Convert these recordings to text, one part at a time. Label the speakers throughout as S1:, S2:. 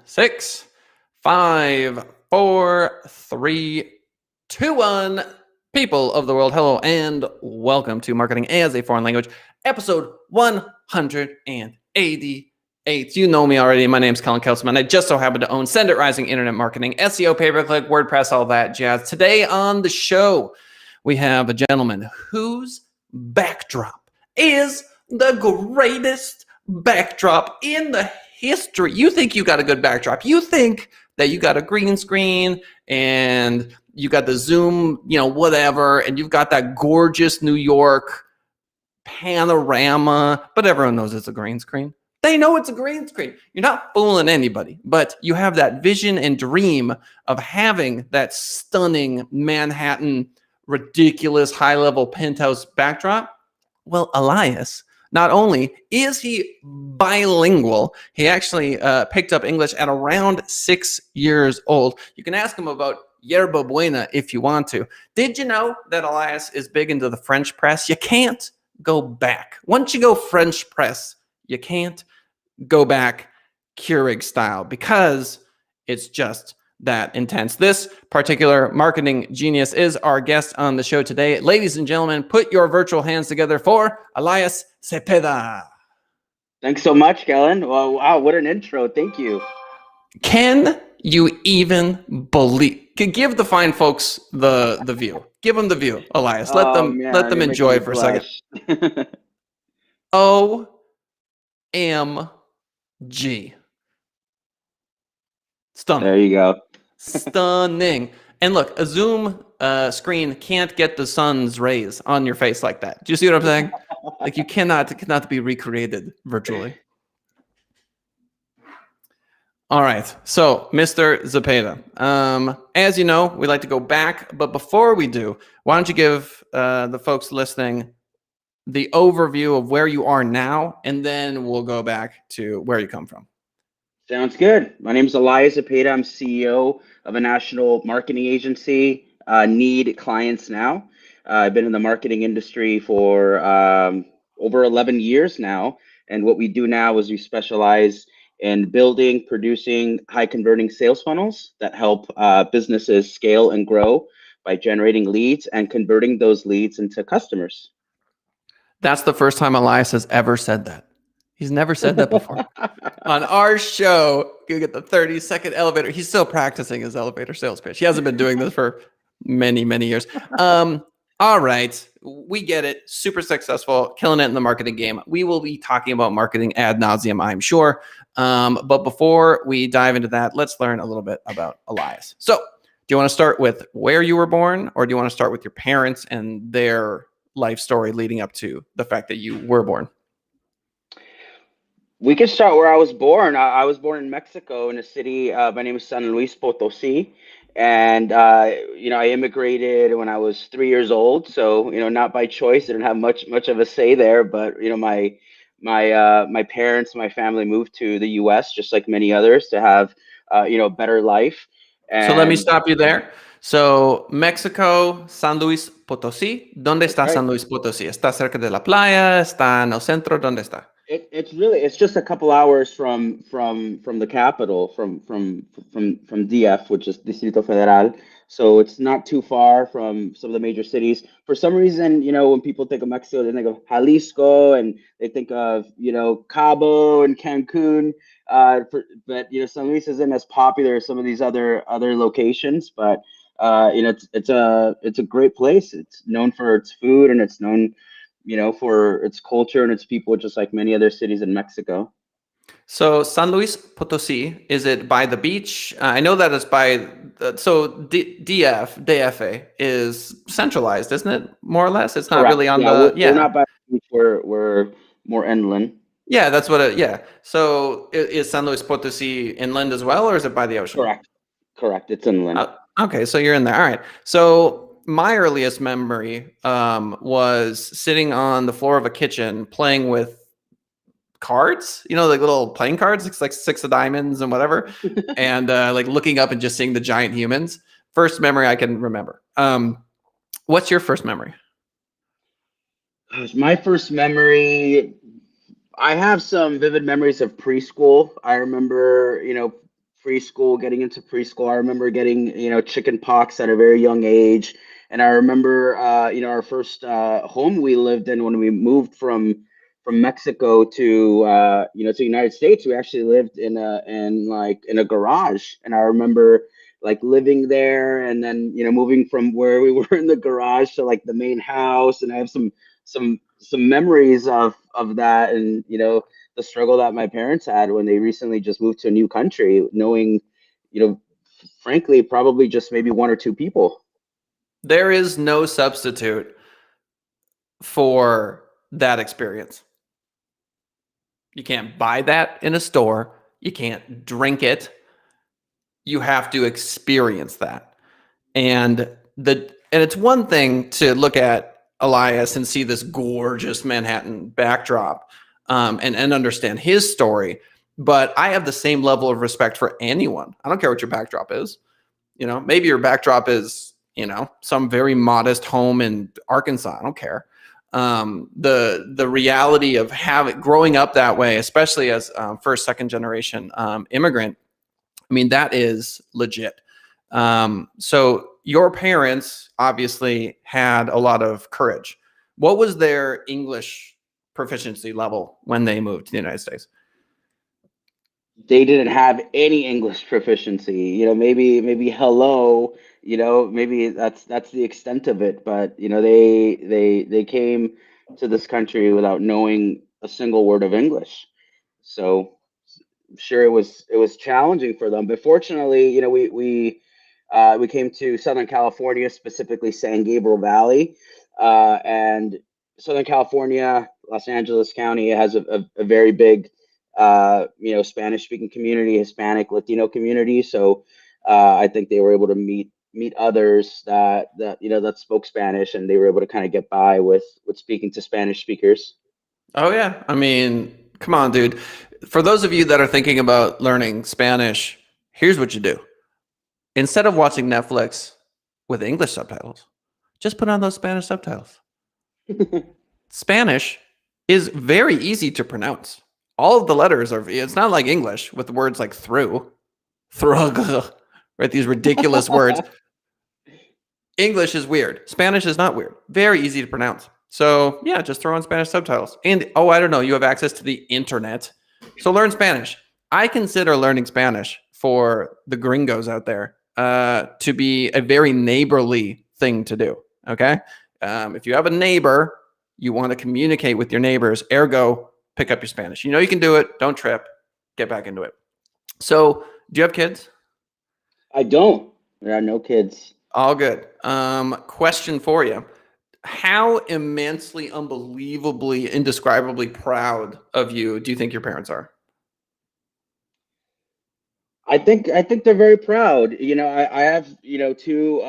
S1: 6, 5, 4, 3, 2, 1. People of the world, hello and welcome to Marketing as a Foreign Language, episode 188. You know me already. My name's Colin Kelsman. I just so happen to own Send It Rising Internet Marketing, SEO, pay-per-click, WordPress, all that jazz. Today on the show, we have a gentleman whose backdrop is the greatest backdrop in the history. You think you got a good backdrop. You think that you got a green screen and you got the Zoom, whatever, and you've got that gorgeous New York panorama, but everyone knows it's a green screen. They know it's a green screen. You're not fooling anybody, but you have that vision and dream of having that stunning Manhattan, ridiculous high-level penthouse backdrop. Well, Elias, not only is he bilingual, he actually picked up English at around 6 years old. You can ask him about Yerba Buena if you want to. Did you know that Elias is big into the French press? You can't go back. Once you go French press, you can't go back Keurig style because it's just that intense. This particular marketing genius is our guest on the show today. Ladies and gentlemen, put your virtual hands together for Elias Zepeda.
S2: Thanks so much, Kellen. Well, wow, what an intro. Thank you.
S1: Can you even believe? Give the fine folks the view. Give them the view, Elias. Let them enjoy for a second. OMG. Stunning.
S2: There you go.
S1: Stunning. And look, a Zoom screen can't get the sun's rays on your face like that. Do you see what I'm saying? Like it cannot be recreated virtually. All right. So, Mr. Zepeda, as you know, we like to go back, but before we do, why don't you give the folks listening the overview of where you are now, and then we'll go back to where you come from.
S2: Sounds good. My name is Elias Zepeda. I'm CEO of a national marketing agency, Need Clients Now. I've been in the marketing industry for over 11 years now. And what we do now is we specialize in building, producing high converting sales funnels that help businesses scale and grow by generating leads and converting those leads into customers.
S1: That's the first time Elias has ever said that. He's never said that before. On our show, you get the 30-second elevator. He's still practicing his elevator sales pitch. He hasn't been doing this for many, many years. All right. We get it. Super successful, killing it in the marketing game. We will be talking about marketing ad nauseum, I'm sure. But before we dive into that, let's learn a little bit about Elias. So do you want to start with where you were born, or do you want to start with your parents and their life story leading up to the fact that you were born?
S2: We can start where I was born. I was born in Mexico in a city by name is San Luis Potosí. And, I immigrated when I was 3 years old. So, not by choice. I didn't have much of a say there. But, my parents, my family moved to the U.S. just like many others to have, better life.
S1: And so let me stop you there. So Mexico, San Luis Potosí. ¿Dónde está San Luis Potosí? ¿Está cerca de la playa? ¿Está en el centro? ¿Dónde está?
S2: It's just a couple hours from the capital, from DF, which is Distrito Federal. So it's not too far from some of the major cities. For some reason, when people think of Mexico, they think of Jalisco and they think of, Cabo and Cancun. But San Luis isn't as popular as some of these other locations. But it's a great place. It's known for its food, and it's known for its culture and its people, just like many other cities in Mexico.
S1: So San Luis Potosí, is it by the beach? I know that it's by, DFA is centralized, isn't it? More or less? It's not
S2: Correct.
S1: Really on
S2: we're not by the beach, we're more inland.
S1: Yeah, that's what So is San Luis Potosí inland as well, or is it by the ocean?
S2: Correct. It's inland.
S1: Okay, so you're in there. All right. So my earliest memory was sitting on the floor of a kitchen playing with cards, like little playing cards. It's like 6 of diamonds and whatever. And like looking up and just seeing the giant humans. First memory I can remember. What's your first memory?
S2: My first memory, I have some vivid memories of preschool. I remember, preschool, getting into preschool. I remember getting, chicken pox at a very young age. And I remember, our first home we lived in when we moved from Mexico to, to the United States. We actually lived in a garage. And I remember like living there and then, moving from where we were in the garage to like the main house. And I have some memories of that. And, the struggle that my parents had when they recently just moved to a new country, knowing, frankly, probably just maybe one or two people.
S1: There is no substitute for that experience. You can't buy that in a store. You can't drink it. You have to experience that. And it's one thing to look at Elias and see this gorgeous Manhattan backdrop, and understand his story. But I have the same level of respect for anyone. I don't care what your backdrop is. Maybe your backdrop is, some very modest home in Arkansas. I don't care. The reality of growing up that way, especially as first, second generation immigrant, I mean, that is legit. So your parents obviously had a lot of courage. What was their English proficiency level when they moved to the United States?
S2: They didn't have any English proficiency. Maybe hello. Maybe that's the extent of it. But they came to this country without knowing a single word of English. So sure, it was challenging for them, but fortunately, we came to Southern California, specifically San Gabriel Valley, and Southern California, Los Angeles County has a very big, Spanish speaking community, Hispanic, Latino community. So I think they were able to meet others that spoke Spanish, and they were able to kind of get by with speaking to Spanish speakers.
S1: Oh yeah, I mean, come on, dude. For those of you that are thinking about learning Spanish, here's what you do. Instead of watching Netflix with English subtitles, just put on those Spanish subtitles. Spanish is very easy to pronounce. All of the letters it's not like English with words like through, thrug, right? These ridiculous words. English is weird. Spanish is not weird. Very easy to pronounce. So yeah, just throw on Spanish subtitles. And I don't know, you have access to the internet. So learn Spanish. I consider learning Spanish for the gringos out there to be a very neighborly thing to do. Okay. If you have a neighbor, you want to communicate with your neighbors, ergo, pick up your Spanish. You can do it. Don't trip. Get back into it. So, do you have kids?
S2: I don't. There are no kids.
S1: All good. Question for you. How immensely, unbelievably, indescribably proud of you do you think your parents are?
S2: I think they're very proud. I have, two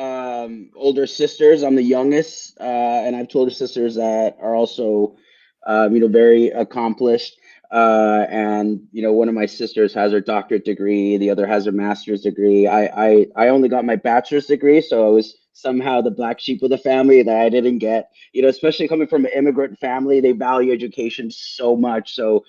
S2: older sisters. I'm the youngest, and I have two older sisters that are also, very accomplished. And one of my sisters has her doctorate degree, the other has her master's degree. I only got my bachelor's degree, so I was somehow the black sheep of the family that I didn't get. Especially coming from an immigrant family, they value education so much. So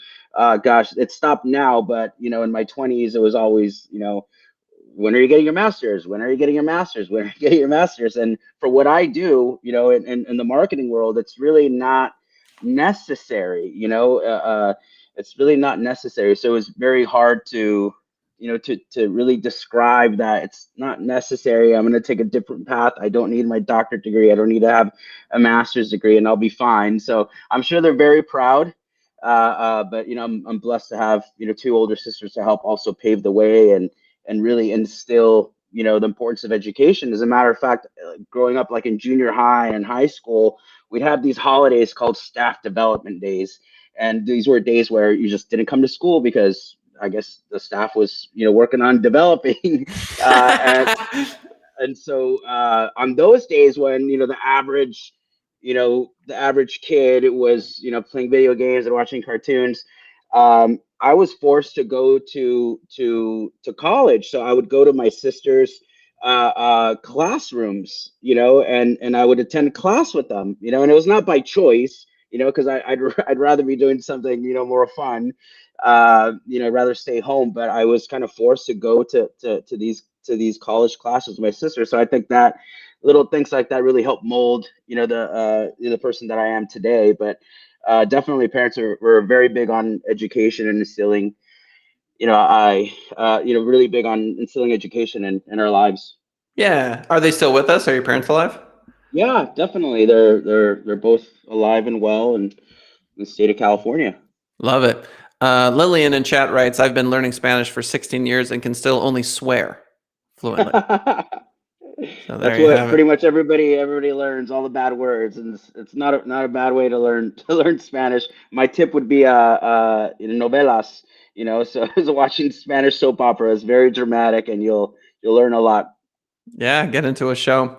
S2: gosh, it stopped now, but in my 20s, it was always, when are you getting your master's? When are you getting your master's? When are you getting your master's? And for what I do, in the marketing world, it's really not necessary. It's really not necessary. So it's very hard to, to really describe that it's not necessary. I'm going to take a different path. I don't need my doctorate degree. I don't need to have a master's degree, and I'll be fine. So I'm sure they're very proud. But I'm blessed to have two older sisters to help also pave the way and really instill the importance of education. As a matter of fact, growing up like in junior high and high school, we'd have these holidays called staff development days, and these were days where you just didn't come to school because I guess the staff was working on developing, and and so on those days when the average kid was playing video games and watching cartoons, I was forced to go to college. So I would go to my sister's classrooms, and I would attend class with them, and it was not by choice, because I'd rather be doing something more fun. rather stay home. But I was kind of forced to go to these college classes with my sister. So I think that little things like that really help mold, the person that I am today. But definitely, parents were very big on education and instilling. Really big on instilling education in our lives.
S1: Yeah. Are they still with us? Are your parents alive?
S2: Yeah, definitely. They're both alive and well in the state of California.
S1: Love it. Lillian in chat writes, I've been learning Spanish for 16 years and can still only swear fluently. So
S2: That's
S1: there you
S2: what
S1: have it.
S2: pretty much everybody learns, all the bad words, and it's not a bad way to learn to learn Spanish. My tip would be novelas, so watching Spanish soap operas, very dramatic, and you'll learn a lot.
S1: Yeah, get into a show.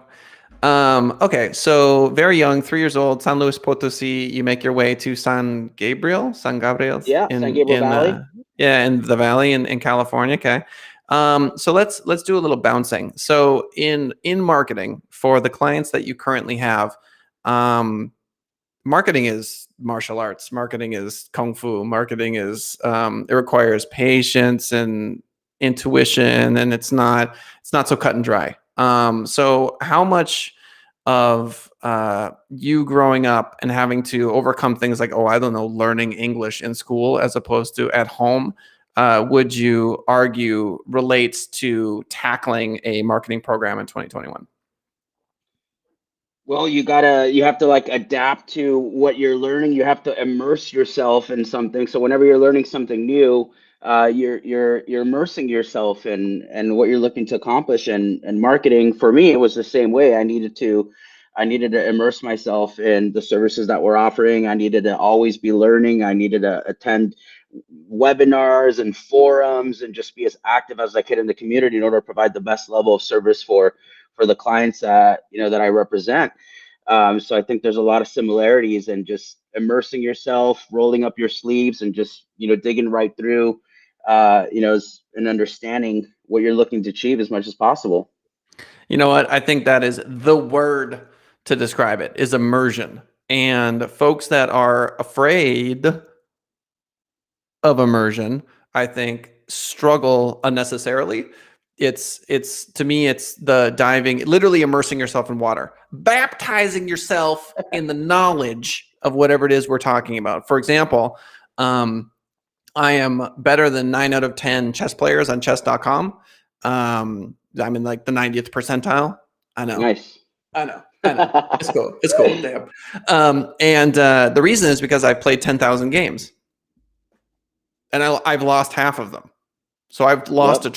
S1: Okay, so very young, 3 years old, San Luis Potosi. You make your way to San Gabriel's
S2: Yeah, San Gabriel Valley.
S1: in the valley in California. Okay, so let's do a little bouncing. So in marketing for the clients that you currently have, um, marketing is martial arts. Marketing is kung fu. Marketing is it requires patience and intuition, and it's not so cut and dry. So how much of you growing up and having to overcome things like, oh, I don't know, learning English in school as opposed to at home, would you argue relates to tackling a marketing program in 2021?
S2: Well, you have to like adapt to what you're learning. You have to immerse yourself in something. So whenever you're learning something new, you're immersing yourself in what you're looking to accomplish. And marketing for me, it was the same way. I needed to immerse myself in the services that we're offering. I needed to always be learning. I needed to attend webinars and forums and just be as active as I could in the community in order to provide the best level of service for the clients that I represent. So I think there's a lot of similarities in just immersing yourself, rolling up your sleeves, and just digging right through, and understanding what you're looking to achieve as much as possible.
S1: You know what? I think that is the word to describe it is immersion. And folks that are afraid of immersion, I think, struggle unnecessarily. It's to me, it's the diving, literally immersing yourself in water, baptizing yourself in the knowledge of whatever it is we're talking about. For example, I am better than 9 out of 10 chess players on chess.com. I'm in like the 90th percentile. I know.
S2: Nice.
S1: I know. I know. It's cool. It's cool. Damn. And the reason is because I've played 10,000 games and I've lost half of them. So I've lost
S2: Yep.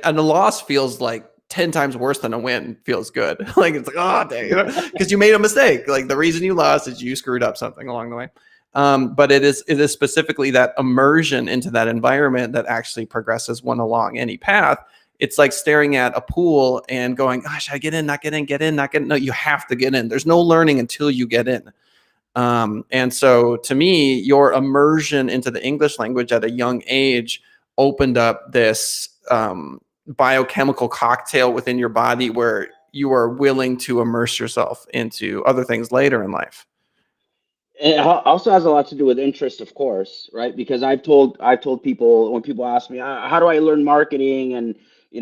S1: and a loss feels like 10 times worse than a win feels good. Like it's like, oh, dang, because you made a mistake. Like the reason you lost is you screwed up something along the way. But it is specifically that immersion into that environment that actually progresses one along any path. It's like staring at a pool and going, gosh, I get in, not get in, get in, not get in. No, you have to get in. There's no learning until you get in. And so to me, your immersion into the English language at a young age opened up this biochemical cocktail within your body where you are willing to immerse yourself into other things later in life.
S2: It also has a lot to do with interest, of course, right? Because I've told people when people ask me, how do I learn marketing, and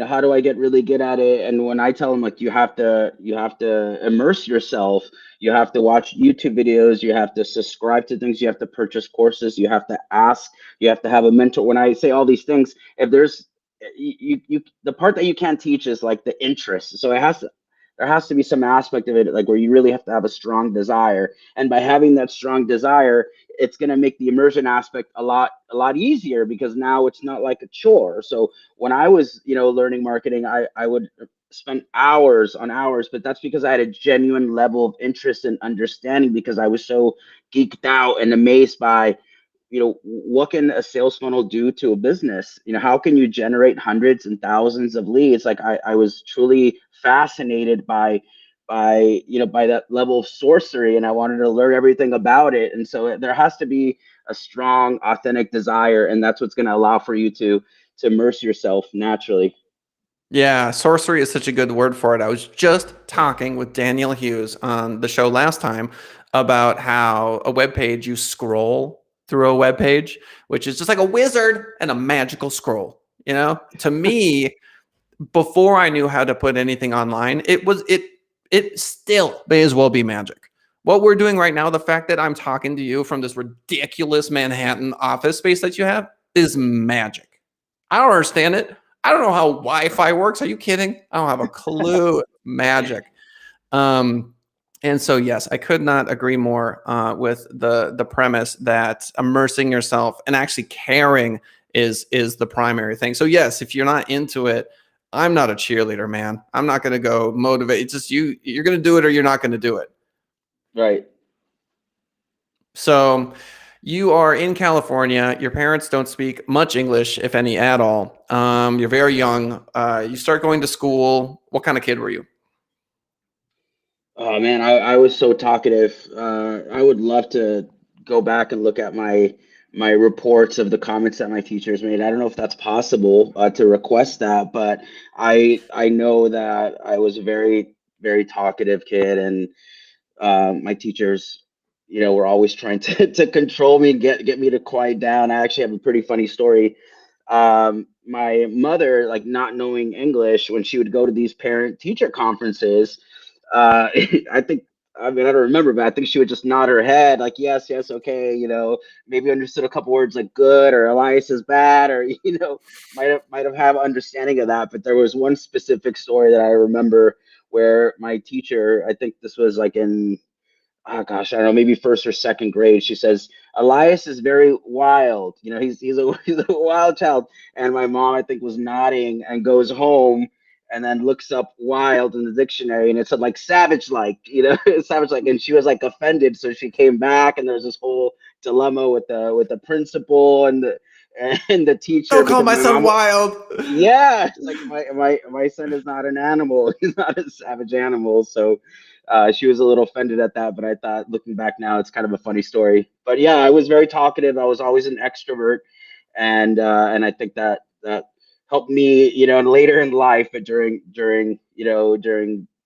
S2: how do I get really good at it? And when I tell them, like, you have to immerse yourself, you have to watch YouTube videos, you have to subscribe to things, you have to purchase courses, you have to ask, you have to have a mentor. When I say all these things, if there's the part that you can't teach is like the interest. So there has to be some aspect of it like where you really have to have a strong desire, and by having that strong desire, it's going to make the immersion aspect a lot easier, because now it's not like a chore. So when I was learning marketing, I would spend hours on hours, but that's because I had a genuine level of interest and understanding, because I was so geeked out and amazed by what can a sales funnel do to a business. How can you generate hundreds and thousands of leads? Like I was truly fascinated by that level of sorcery, and I wanted to learn everything about it. And so there has to be a strong authentic desire, and that's what's going to allow for you to immerse yourself naturally.
S1: Yeah, sorcery is such a good word for it. I was just talking with Daniel Hughes on the show last time about how a web page you scroll through a web page, which is just like a wizard and a magical scroll. You know, to me, before I knew how to put anything online, it still may as well be magic. What we're doing right now, the fact that I'm talking to you from this ridiculous Manhattan office space that you have is magic. I don't understand it. I don't know how Wi-Fi works. Are you kidding? I don't have a clue. Magic. Um, and so, yes, I could not agree more with the premise that immersing yourself and actually caring is the primary thing. So, yes, if you're not into it, I'm not a cheerleader, man. I'm not going to go motivate. It's just you're going to do it or you're not going to do it.
S2: Right.
S1: So you are in California. Your parents don't speak much English, if any at all. You're very young. You start going to school. What kind of kid were you?
S2: Oh man, I was so talkative. I would love to go back and look at my reports of the comments that my teachers made. I don't know if that's possible to request that, but I know that I was a very talkative kid, and my teachers, were always trying to control me and get me to quiet down. I actually have a pretty funny story. My mother, like not knowing English, when she would go to these parent teacher conferences, uh, I think, I mean, I don't remember, but I think she would just nod her head, like, yes, yes, okay, maybe understood a couple words like good or Elias is bad, or, might have understanding of that. But there was one specific story that I remember where my teacher, I think this was like in, oh gosh, I don't know, maybe first or second grade. She says, Elias is very wild. He's a he's a wild child. And my mom, I think, was nodding and goes home and then looks up wild in the dictionary, and it said like savage like, savage like, and she was like offended. So she came back, and there's this whole dilemma with the principal and the teacher,
S1: Don't call
S2: because
S1: my
S2: my
S1: son
S2: mom,
S1: wild.
S2: yeah, it's like my son is not an animal. He's not a savage animal. So she was a little offended at that, but I thought, looking back now, it's kind of a funny story. But yeah, I was very talkative. I was always an extrovert, and I think that helped me, later in life, but during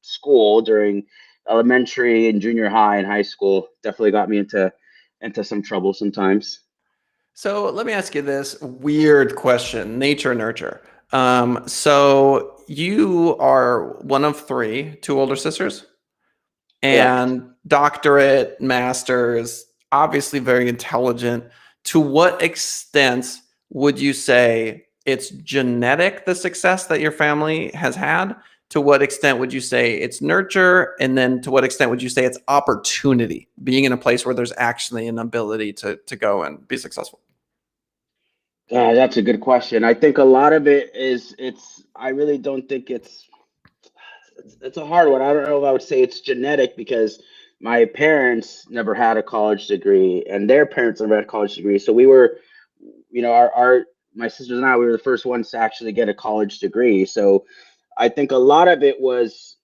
S2: school, during elementary and junior high and high school, definitely got me into some trouble sometimes.
S1: So let me ask you this weird question, nature nurture. So you are one of three, two older sisters,
S2: Correct.
S1: and doctorate, masters, obviously very intelligent. To what extent would you say it's genetic, the success that your family has had? To what extent would you say it's nurture? And then to what extent would you say it's opportunity, being in a place where there's actually an ability to go and be successful?
S2: That's a good question. I think a lot of it is I really don't think it's a hard one. I don't know if I would say it's genetic, because my parents never had a college degree and their parents never had a college degree. So we were, our my sisters and I, we were the first ones to actually get a college degree. So I think a lot of it was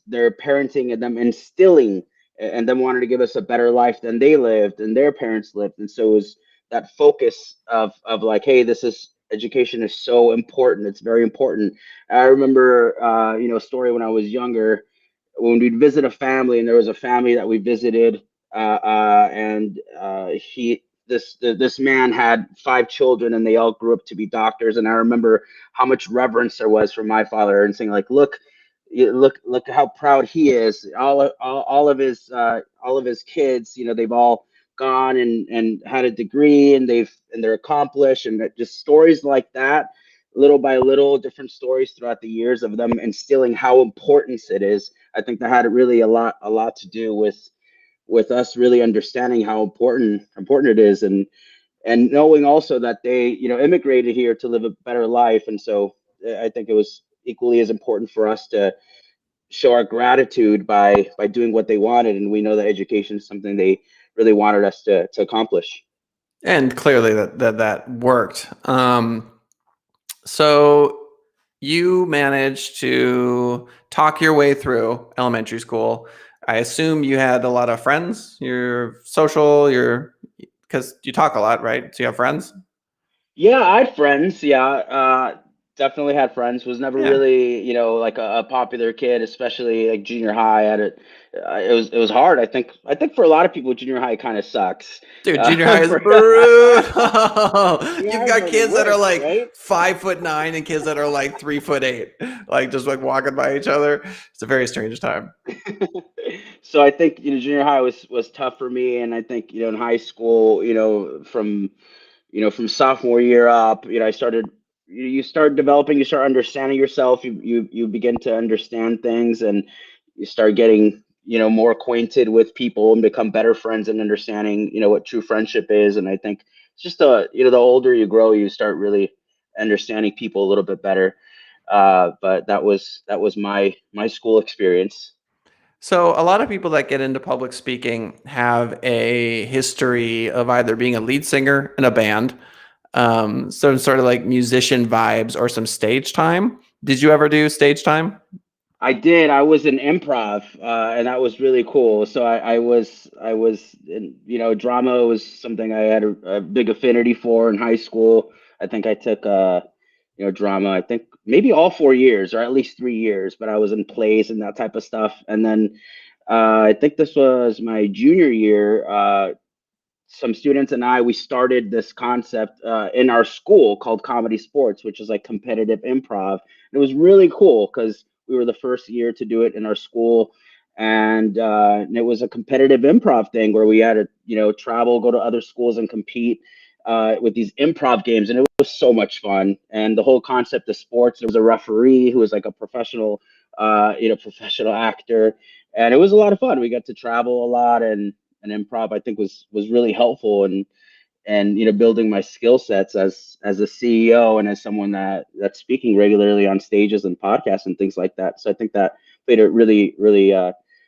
S2: their parenting and them instilling and them wanting to give us a better life than they lived and their parents lived. And so it was that focus of like, hey, this is education is so important. It's very important. I remember, a story when I was younger, when we'd visit a family, and there was a family that we visited, and this man had five children, and they all grew up to be doctors. And I remember how much reverence there was for my father, and saying like, look, look how proud he is. All of his kids, they've all gone and had a degree, and they're accomplished, and just stories like that, little by little, different stories throughout the years of them instilling how important it is. I think that had really a lot to do with us really understanding how important it is, and knowing also that they, immigrated here to live a better life. And so I think it was equally as important for us to show our gratitude by doing what they wanted, and we know that education is something they really wanted us to accomplish.
S1: And clearly that worked. So you managed to talk your way through elementary school. I assume you had a lot of friends. You're social. You're because you talk a lot, right? So you have friends.
S2: Yeah, I had friends. Yeah, definitely had friends. Was never
S1: Yeah.
S2: really, like a popular kid, especially like junior high. It was hard. I think for a lot of people, junior high kind of sucks.
S1: Dude, junior high is
S2: For
S1: brutal.
S2: junior
S1: You've
S2: high is
S1: got
S2: one of the
S1: kids that are
S2: worst,
S1: like
S2: right?
S1: 5'9" and kids that are like 3'8", like just like walking by each other. It's a very strange time.
S2: So I think junior high was tough for me, and I think in high school, from sophomore year up, I started you start developing, you start understanding yourself, you begin to understand things, and you start getting more acquainted with people and become better friends and understanding what true friendship is. And I think it's just the older you grow, you start really understanding people a little bit better. But that was my school experience.
S1: So a lot of people that get into public speaking have a history of either being a lead singer in a band, some sort of like musician vibes, or some stage time. Did you ever do stage time?
S2: I did. I was in improv, and that was really cool. So drama was something I had a big affinity for in high school. I think I took drama. I think maybe all 4 years, or at least 3 years. But I was in plays and that type of stuff. And then I think this was my junior year. Some students and we started this concept in our school called Comedy Sports, which is like competitive improv. And it was really cool because we were the first year to do it in our school, and it was a competitive improv thing where we had to travel, go to other schools, and compete with these improv games, and it was so much fun. And the whole concept of sports, there was a referee who was like a professional actor, and it was a lot of fun. We got to travel a lot, and improv I think was really helpful, and building my skill sets as a CEO and as someone that's speaking regularly on stages and podcasts and things like that. So I think that played a really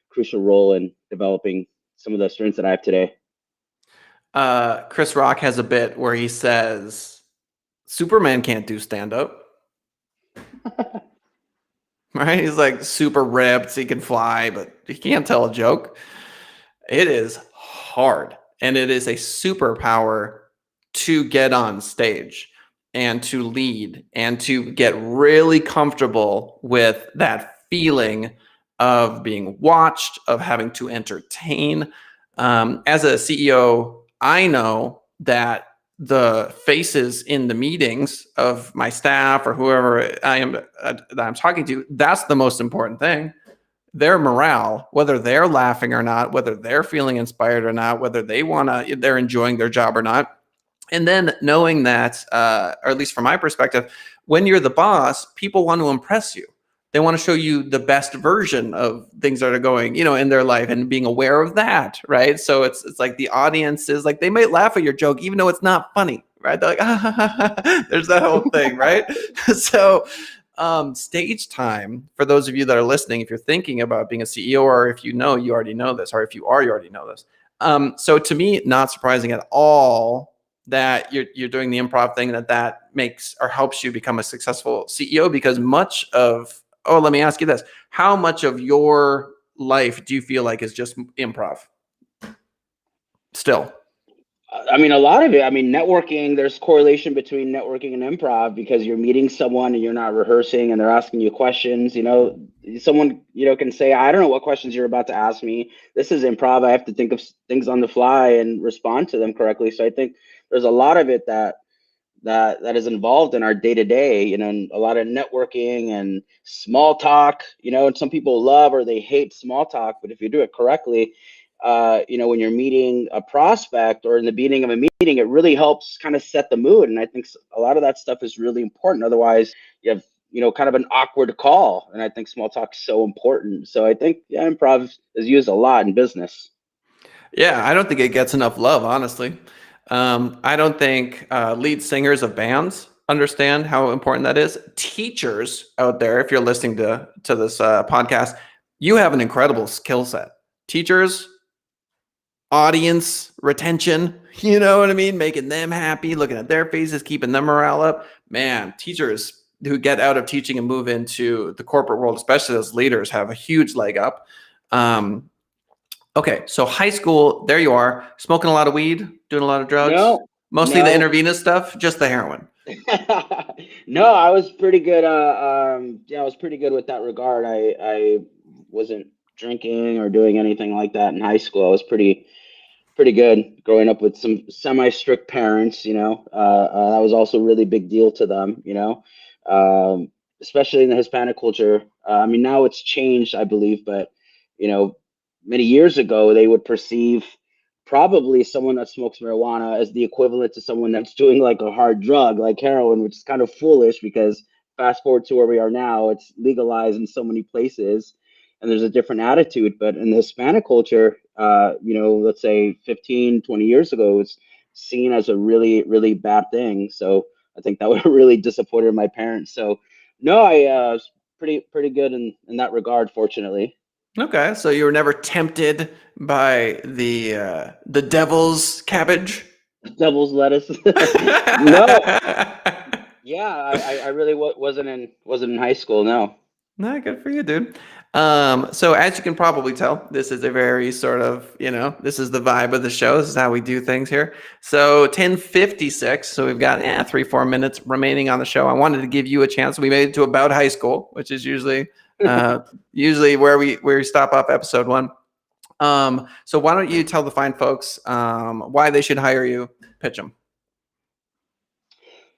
S2: crucial role in developing some of the strengths that I have today.
S1: Chris Rock has a bit where he says Superman can't do stand up. Right? He's like super ripped, he can fly, but he can't tell a joke. It is hard, and it is a superpower to get on stage and to lead and to get really comfortable with that feeling of being watched, of having to entertain. As a CEO, I know that the faces in the meetings of my staff or whoever that I'm talking to, that's the most important thing. Their morale, whether they're laughing or not, whether they're feeling inspired or not, whether they're enjoying their job or not. And then knowing that, or at least from my perspective, when you're the boss, people want to impress you. They want to show you the best version of things that are going, in their life, and being aware of that, right? So it's like the audience is like, they might laugh at your joke even though it's not funny, right? They're like, there's that whole thing, right? So stage time, for those of you that are listening, if you're thinking about being a CEO, or if you already know this, or if you already know this. So to me, not surprising at all that you're doing the improv thing, that makes or helps you become a successful CEO, because let me ask you this. How much of your life do you feel like is just improv still?
S2: I mean, a lot of it. I mean, networking, there's correlation between networking and improv because you're meeting someone and you're not rehearsing and they're asking you questions. Someone, can say, I don't know what questions you're about to ask me. This is improv. I have to think of things on the fly and respond to them correctly. So I think there's a lot of it that is involved in our day to day, and a lot of networking and small talk, and some people love or they hate small talk, but if you do it correctly, when you're meeting a prospect or in the beginning of a meeting, it really helps kind of set the mood. And I think a lot of that stuff is really important. Otherwise, you have, kind of an awkward call. And I think small talk is so important. So I think, yeah, improv is used a lot in business.
S1: Yeah, I don't think it gets enough love, honestly. I don't think lead singers of bands understand how important that is. Teachers out there, if you're listening to this podcast, you have an incredible skill set. Teachers, audience retention, you know what I mean? Making them happy, looking at their faces, keeping them morale up. Man, teachers who get out of teaching and move into the corporate world, especially as leaders, have a huge leg up. Okay, so high school, there you are, smoking a lot of weed, doing a lot of drugs,
S2: No,
S1: mostly the
S2: no.
S1: intravenous stuff, just the heroin.
S2: No, I was pretty good. Yeah, I was pretty good with that regard. I wasn't drinking or doing anything like that in high school. I was pretty good growing up with some semi-strict parents, that was also a really big deal to them, especially in the Hispanic culture. I mean, now it's changed, I believe, but, you know, many years ago, they would perceive probably someone that smokes marijuana as the equivalent to someone that's doing like a hard drug like heroin, which is kind of foolish because fast forward to where we are now, it's legalized in so many places and there's a different attitude. But in the Hispanic culture, let's say 15, 20 years ago, it's seen as a really, really bad thing. So I think that would really disappointed my parents. So no, I was pretty good in that regard, fortunately.
S1: Okay, so you were never tempted by the devil's cabbage?
S2: Devil's lettuce. No, yeah, I really wasn't in high school. No.
S1: No, good for you, dude. So as you can probably tell, this is a very sort of, this is the vibe of the show. This is how we do things here. So 10:56. So we've got 3-4 minutes remaining on the show. I wanted to give you a chance. We made it to about high school, which is usually where we stop off episode one. So why don't you tell the fine folks why they should hire you? Pitch them.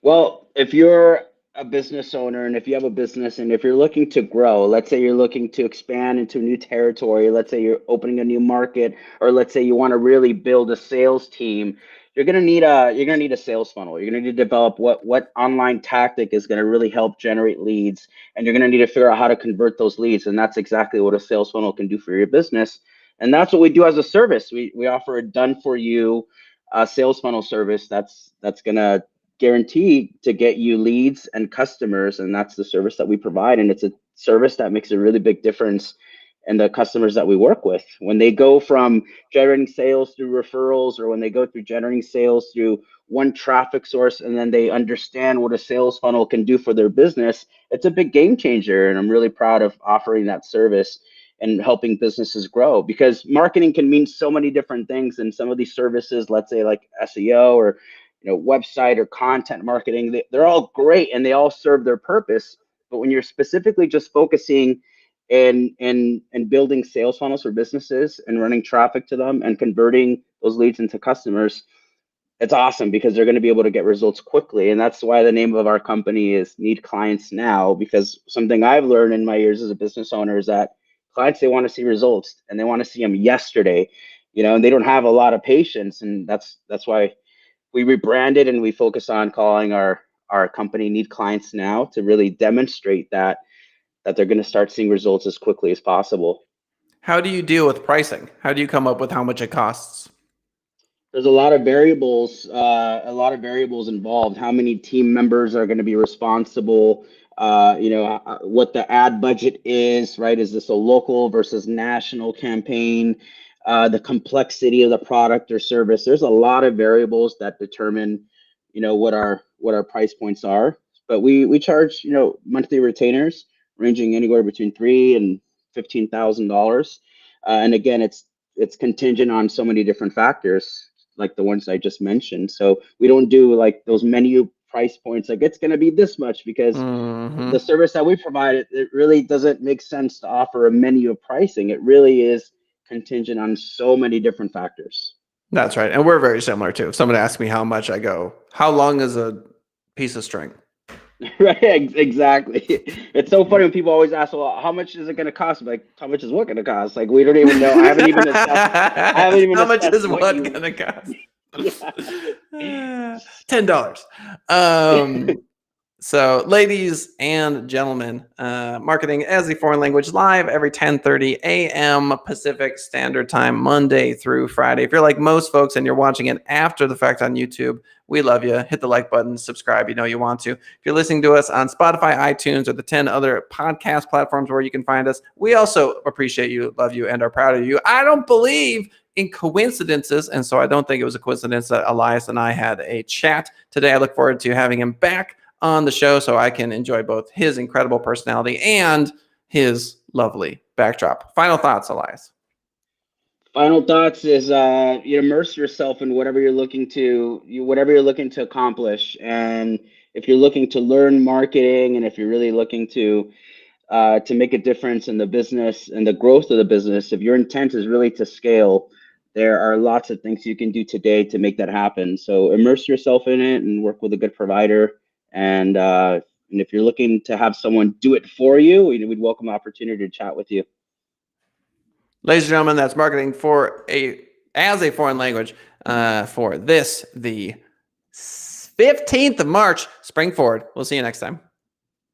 S2: Well, if you're a business owner and if you have a business and if you're looking to grow, let's say you're looking to expand into a new territory, let's say you're opening a new market, or let's say you want to really build a sales team, you're gonna need a sales funnel. You're gonna need to develop what online tactic is gonna really help generate leads, and you're gonna need to figure out how to convert those leads. And that's exactly what a sales funnel can do for your business. And that's what we do as a service. We offer a done for you sales funnel service that's gonna guaranteed to get you leads and customers, and that's the service that we provide. And it's a service that makes a really big difference in the customers that we work with when they go from generating sales through referrals, or when they go through generating sales through one traffic source, and then they understand what a sales funnel can do for their business. It's a big game changer, and I'm really proud of offering that service and helping businesses grow, because marketing can mean so many different things. And some of these services, let's say like SEO or website or content marketing, they're all great and they all serve their purpose. But when you're specifically just focusing in building sales funnels for businesses and running traffic to them and converting those leads into customers, it's awesome because they're going to be able to get results quickly. And that's why the name of our company is Need Clients Now, because something I've learned in my years as a business owner is that clients, they want to see results and they want to see them yesterday, and they don't have a lot of patience. And that's why we rebranded and we focus on calling our company Need Clients Now, to really demonstrate that they're going to start seeing results as quickly as possible.
S1: How do you deal with pricing? How do you come up with how much it costs?
S2: There's a lot of variables involved. How many team members are going to be responsible? What the ad budget is, right? Is this a local versus national campaign? The complexity of the product or service. There's a lot of variables that determine, what our price points are. But we charge, monthly retainers ranging anywhere between $3,000 and $15,000. And again, it's contingent on so many different factors, like the ones I just mentioned. So we don't do like those menu price points, like it's going to be this much, because
S1: Hmm.
S2: the service that we provide, it really doesn't make sense to offer a menu of pricing. It really is contingent on so many different factors.
S1: That's right. And we're very similar too. If someone asks me how much, I go, how long is a piece of string?
S2: Right, exactly. It's so funny when people always ask, well, how much is it going to cost? I'm like, how much is what going to cost? Like, we don't even know. I haven't even
S1: How much
S2: assessed
S1: is
S2: what
S1: what
S2: you.
S1: gonna cost?
S2: Yeah.
S1: $10. Um, So, ladies and gentlemen, marketing as a foreign language live every 10:30 a.m. Pacific Standard Time, Monday through Friday. If you're like most folks and you're watching it after the fact on YouTube, we love you. Hit the like button, subscribe. You know you want to. If you're listening to us on Spotify, iTunes, or the 10 other podcast platforms where you can find us, we also appreciate you, love you, and are proud of you. I don't believe in coincidences, and so I don't think it was a coincidence that Elias and I had a chat today. I look forward to having him back on the show so I can enjoy both his incredible personality and his lovely backdrop. Final thoughts, Elias.
S2: Final thoughts is you immerse yourself in whatever you're looking to accomplish, and if you're looking to learn marketing, and if you're really looking to make a difference in the business and the growth of the business, if your intent is really to scale, there are lots of things you can do today to make that happen. So immerse yourself in it and work with a good provider. And if you're looking to have someone do it for you, we'd welcome the opportunity to chat with you.
S1: Ladies and gentlemen, that's marketing as a foreign language for the 15th of March. Spring forward. We'll see you next time.